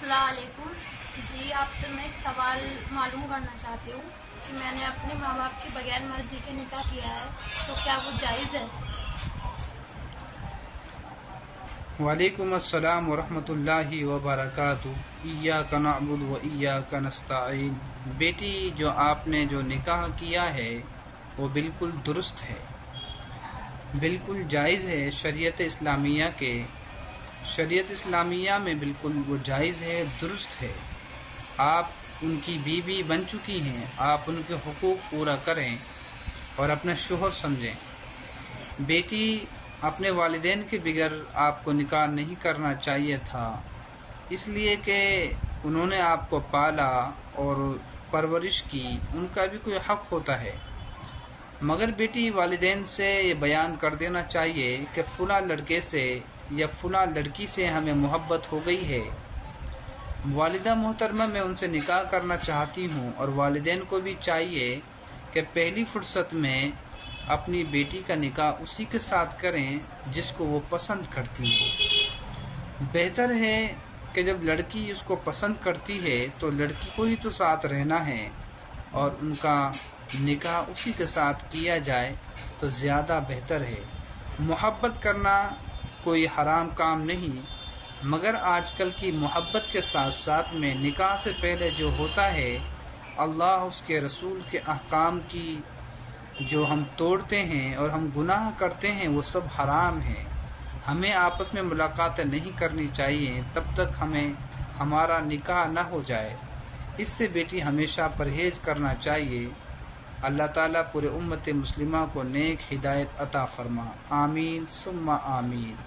अस्सलाम वालेकुम। जी, आपसे मैं एक सवाल मालूम करना चाहती हूँ कि मैंने अपने माँ बाप के बगैर मर्ज़ी के निकाह किया है, तो क्या वो जायज़ है? वालेकुम अस्सलाम वरहमतुल्लाहि वबरकातुहू। इय्याका नअबुदु व इय्याका नस्तईन। बेटी, जो आपने जो निकाह किया है वो बिल्कुल दुरुस्त है, बिल्कुल जायज़ है। शरीयत इस्लामिया में बिल्कुल वो जायज़ है, दुरुस्त है। आप उनकी बीवी बन चुकी हैं, आप उनके हुकूक पूरा करें और अपना शोहर समझें। बेटी, अपने वालिदैन के बगैर आपको निकाह नहीं करना चाहिए था, इसलिए कि उन्होंने आपको पाला और परवरिश की, उनका भी कोई हक होता है। मगर बेटी, वालिदैन से ये बयान कर देना चाहिए कि फ़लाँ लड़के से या फ़लाँ लड़की से हमें मोहब्बत हो गई है, वालिदा मोहतरमा मैं उनसे निकाह करना चाहती हूँ। और वालिदैन को भी चाहिए कि पहली फुर्सत में अपनी बेटी का निकाह उसी के साथ करें जिसको वो पसंद करती है। बेहतर है कि जब लड़की उसको पसंद करती है तो लड़की को ही तो साथ रहना है और उनका निकाह उसी के साथ किया जाए तो ज़्यादा बेहतर है। मोहब्बत करना कोई हराम काम नहीं, मगर आजकल की मोहब्बत के साथ साथ में निकाह से पहले जो होता है, अल्लाह उसके रसूल के अहकाम की जो हम तोड़ते हैं और हम गुनाह करते हैं, वो सब हराम है। हमें आपस में मुलाकातें नहीं करनी चाहिए तब तक हमारा निकाह न हो जाए। इससे बेटी हमेशा परहेज़ करना चाहिए। अल्लाह ताला पूरे उम्मत मुस्लिमा को नेक हिदायत अता फरमा। आमीन सुम्मा आमीन।